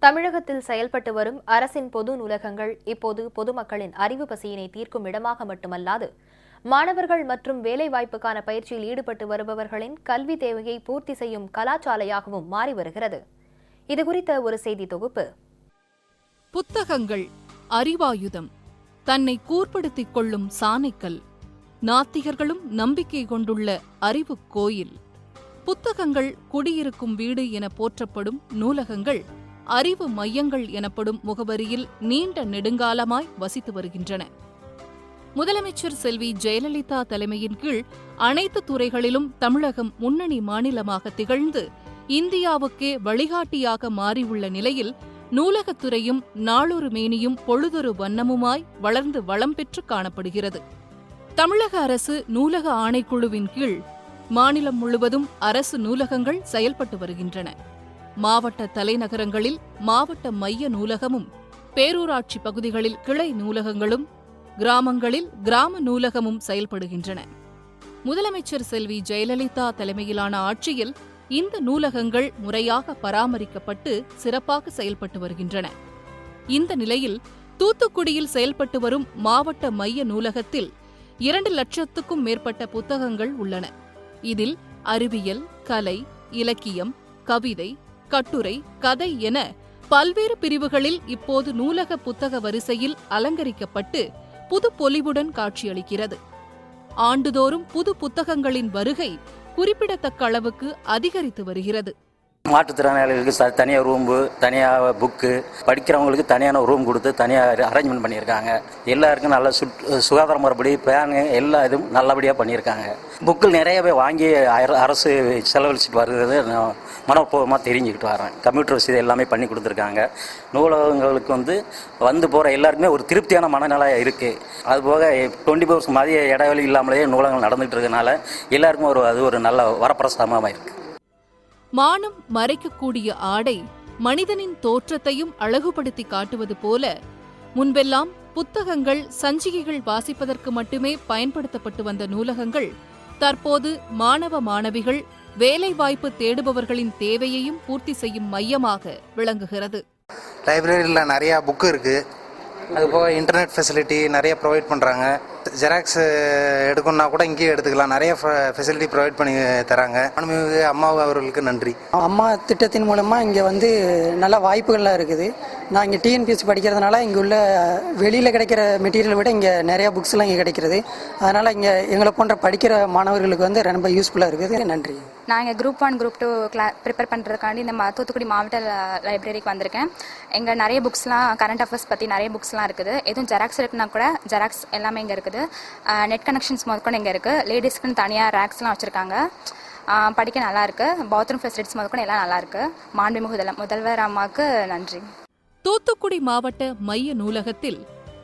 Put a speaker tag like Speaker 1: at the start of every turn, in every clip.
Speaker 1: தமிழகத்தில் செயல்பட்டு வரும் அரசின் பொது நூலகங்கள் இப்போது பொதுமக்களின் அறிவு பசியினை தீர்க்கும் இடமாக மட்டுமல்லாது, மாணவர்கள் மற்றும் வேலைவாய்ப்புக்கான பயிற்சியில் ஈடுபட்டு வருபவர்களின் கல்வி தேவையை பூர்த்தி செய்யும் கலாசாலையாகவும் மாறி வருகிறது. இதுகுறித்த ஒரு செய்தி தொகுப்பு.
Speaker 2: புத்தகங்கள் அறிவாயுதம், தன்னை கூர்ப்படுத்திக் கொள்ளும் சாணைக்கல், நாத்திகர்களும் நம்பிக்கை கொண்டுள்ள அறிவு கோயில். புத்தகங்கள் குடியிருக்கும் வீடு என போற்றப்படும் நூலகங்கள் அறிவு மையங்கள் எனப்படும் முகவரியில் நீண்ட நெடுங்காலமாய் வசித்து வருகின்றன. முதலமைச்சர் செல்வி ஜெயலலிதா தலைமையின் கீழ் அனைத்து துறைகளிலும் தமிழகம் முன்னணி மாநிலமாக திகழ்ந்து இந்தியாவுக்கே வழிகாட்டியாக மாறியுள்ள நிலையில் நூலகத்துறையும் நாளொரு மேனியும் பொழுதொரு வண்ணமுமாய் வளர்ந்து வளம் பெற்று காணப்படுகிறது. தமிழக அரசு நூலக ஆணைக்குழுவின் கீழ் மாநிலம் முழுவதும் அரசு நூலகங்கள் செயல்பட்டு வருகின்றன. மாவட்ட தலைநகரங்களில் மாவட்ட மைய நூலகமும், பேரூராட்சி பகுதிகளில் கிளை நூலகங்களும், கிராமங்களில் கிராம நூலகமும் செயல்படுகின்றன. முதலமைச்சர் செல்வி ஜெயலலிதா தலைமையிலான ஆட்சியில் இந்த நூலகங்கள் முறையாக பராமரிக்கப்பட்டு சிறப்பாக செயல்பட்டு வருகின்றன. இந்த நிலையில் தூத்துக்குடியில் செயல்பட்டு வரும் மாவட்ட மைய நூலகத்தில் 2 லட்சத்துக்கும் மேற்பட்ட புத்தகங்கள் உள்ளன. இதில் அறிவியல், கலை, இலக்கியம், கவிதை, கட்டுரை, கதை என பல்வேறு பிரிவுகளில் இப்போது நூலக புத்தக வரிசையில் அலங்கரிக்கப்பட்டு புது பொலிவுடன் காட்சியளிக்கிறது. ஆண்டுதோறும் புது புத்தகங்களின் வருகை குறிப்பிடத்தக்க அளவுக்கு அதிகரித்து வருகிறது.
Speaker 3: மாற்றுத்திறனாளிகளுக்கு தனியாக ரூம்பு, தனியாக புக்கு, படிக்கிறவங்களுக்கு தனியான ரூம் கொடுத்து தனியாக அரேஞ்ச்மெண்ட் பண்ணியிருக்காங்க. எல்லாருக்கும் நல்ல சுகாதார முறைப்படி பேனு எல்லா இதுவும் நல்லபடியாக பண்ணியிருக்காங்க. புக்கில் நிறையவே வாங்கி அரசு செலவழிச்சிட்டு வருகிறது நான் மனப்பூர்வமாக தெரிஞ்சுக்கிட்டு வரேன். கம்ப்யூட்டர் வசதி எல்லாமே பண்ணி கொடுத்துருக்காங்க. நூலகங்களுக்கு வந்து போகிற எல்லாருக்குமே ஒரு திருப்தியான மனநிலையாக இருக்குது. அதுபோக 24 hours மதிய இடைவெளி இல்லாமலேயே நூலகங்கள் நடந்துகிட்டு இருக்கனால எல்லாருக்கும் அது ஒரு நல்ல வரப்பிரசாதமாக இருக்குது.
Speaker 2: மானம் மறைக்கக்கூடிய ஆடை மனிதனின் தோற்றத்தையும் அழகுபடுத்தி காட்டுவது போல, முன்பெல்லாம் புத்தகங்கள், சஞ்சிகைகள் வாசிப்பதற்கு மட்டுமே பயன்படுத்தப்பட்டு வந்த நூலகங்கள் தற்போது மாணவ மாணவிகள், வேலைவாய்ப்பு தேடுபவர்களின் தேவையையும் பூர்த்தி செய்யும் மையமாக விளங்குகிறது.
Speaker 4: லைப்ரரியில் நிறையா புக்கு இருக்குது. அதுபோக இன்டர்நெட் ஃபெசிலிட்டி நிறைய ப்ரொவைட் பண்ணுறாங்க. ஜெராக்ஸ் எடுக்கணுன்னா கூட இங்கேயே எடுத்துக்கலாம். நிறைய ஃபெசிலிட்டி ப்ரொவைட் பண்ணி தராங்க. அம்மா அவர்களுக்கு நன்றி.
Speaker 5: அம்மா திட்டத்தின் மூலமாக இங்கே நல்ல வாய்ப்புகள்லாம் இருக்குது. நான் இங்கே டிஎன்பிஎஸ்சி படிக்கிறதுனால இங்கே உள்ள வெளியில் கிடைக்கிற மெட்டீரியலை விட இங்கே நிறையா புக்ஸ்லாம் இங்கே கிடைக்கிறது. அதனால் இங்கே எங்களை போன்ற படிக்கிற மாணவர்களுக்கு ரொம்ப யூஸ்ஃபுல்லாக இருக்குது. நன்றி.
Speaker 6: நான் இங்கே குரூப் 1 குரூப் 2 ப்ரிப்பேர் பண்ணுறதுக்காண்டி இந்த தூத்துக்குடி மாவட்ட லைப்ரரிக்கு வந்திருக்கேன். எங்கள் நிறைய புக்ஸ்லாம், கரண்ட் அஃபேர்ஸ் பற்றி நிறைய புக்ஸ்லாம் இருக்குது. எதுவும் ஜெராக்ஸ் இருக்குன்னா கூட ஜெராக்ஸ் எல்லாமே இங்கே இருக்குது. நெட் கனெக்ஷன்ஸ் முதற்கொண்டு இங்கே இருக்குது. லேடிஸ்க்குன்னு தனியாக ரேக்ஸ்லாம் வச்சுருக்காங்க. படிக்க நல்லாயிருக்கு. பாத்ரூம் ஃபெசிலிட்டிஸ் முதற்கொண்டு எல்லாம் நல்லாயிருக்கு. மாண்புமிகு முதல்வர் அம்மாவுக்கு நன்றி.
Speaker 2: தூத்துக்குடி மாவட்ட மைய நூலகத்தில்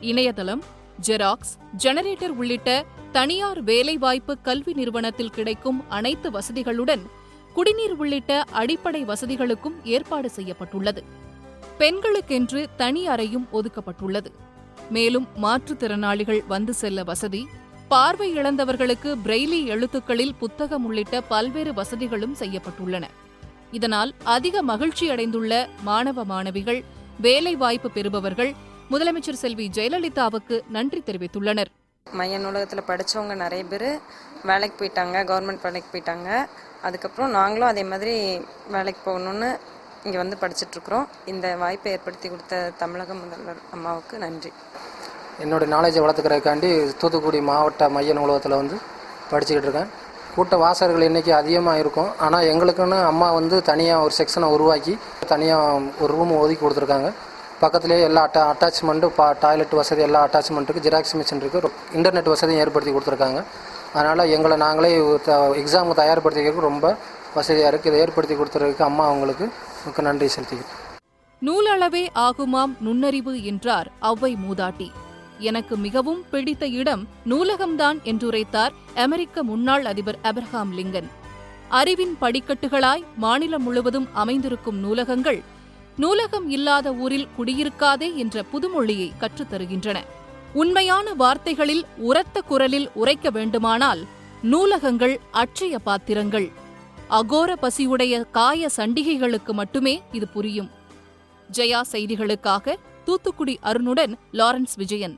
Speaker 2: இணையதளம், ஜெராக்ஸ், ஜெனரேட்டர் உள்ளிட்ட தனியார் வேலைவாய்ப்பு கல்வி நிறுவனத்தில் கிடைக்கும் அனைத்து வசதிகளுடன் குடிநீர் உள்ளிட்ட அடிப்படை வசதிகளுக்கும் ஏற்பாடு செய்யப்பட்டுள்ளது. பெண்களுக்கென்று தனி அறையும் ஒதுக்கப்பட்டுள்ளது. மேலும் மாற்றுத்திறனாளிகள் வந்து செல்ல வசதி, பார்வை இழந்தவர்களுக்கு பிரெய்லி எழுத்துக்களில் புத்தகம் உள்ளிட்ட பல்வேறு வசதிகளும் செய்யப்பட்டுள்ளன. இதனால் அதிக மகிழ்ச்சி அடைந்துள்ள மாணவ மாணவிகள், வேலைவாய்ப்பு பெறுபவர்கள் முதலமைச்சர் செல்வி ஜெயலலிதாவுக்கு நன்றி தெரிவித்துள்ளனர்.
Speaker 7: மைய நூலகத்தில் படித்தவங்க நிறைய பேர் வேலைக்கு போயிட்டாங்க, கவர்மெண்ட் வேலைக்கு போயிட்டாங்க. அதுக்கப்புறம் நாங்களும் அதே மாதிரி வேலைக்கு போகணுன்னு இங்கே படிச்சுட்ருக்குறோம். இந்த வாய்ப்பை ஏற்படுத்தி கொடுத்த தமிழக முதல்வர் அம்மாவுக்கு நன்றி.
Speaker 8: என்னோடய நாலேஜை வளர்த்துக்கிறதுக்காண்டி தூத்துக்குடி மாவட்ட மைய நூலகத்தில் படிச்சுக்கிட்டு இருக்கேன். கூட்ட வாசகர்கள் எண்ணிக்கை அதிகமாக இருக்கும். ஆனால் எங்களுக்குன்னு அம்மா தனியாக ஒரு செக்ஷனை உருவாக்கி தனியாக ஒரு ரூம் ஒதுக்கி கொடுத்துருக்காங்க. பக்கத்துலேயே எல்லா அட்டாச்மெண்ட்டு, டாய்லெட் வசதி, எல்லா அட்டாச்மெண்ட்டுக்கு ஜெராக்ஸ் மிஷின் இருக்குது. இன்டர்நெட் வசதியும் ஏற்படுத்தி கொடுத்துருக்காங்க. அதனால் எங்களை நாங்களே எக்ஸாமுக்கு தயார்படுத்திக்கிறதுக்கு ரொம்ப வசதியாக இருக்குது. இதை ஏற்படுத்தி கொடுத்துறதுக்கு அம்மா அவங்களுக்கு மிக்க நன்றி செலுத்திக்கிறேன்.
Speaker 2: நூலளவே ஆகுமாம் நுண்ணறிவு என்றார் ஔவை மூதாட்டி. எனக்கு மிகவும் பிடித்த இடம் நூலகம்தான் என்றுரைத்தார் அமெரிக்க முன்னாள் அதிபர் ஆபிரகாம் லிங்கன். அறிவின் படிக்கட்டுகளாய் மாநிலம் முழுவதும் அமைந்திருக்கும் நூலகங்கள் நூலகம் இல்லாத ஊரில் குடியிருக்காதே என்ற புதுமொழியை கற்றுத்தருகின்றன. உண்மையான வார்த்தைகளில் உரத்த குரலில் உரைக்க வேண்டுமானால் நூலகங்கள் அட்சய பாத்திரங்கள். அகோர பசியுடைய காய சண்டிகைகளுக்கு மட்டுமே இது புரியும். ஜெயா செய்திகளுக்காக தூத்துக்குடி அருணுடன் லாரன்ஸ் விஜயன்.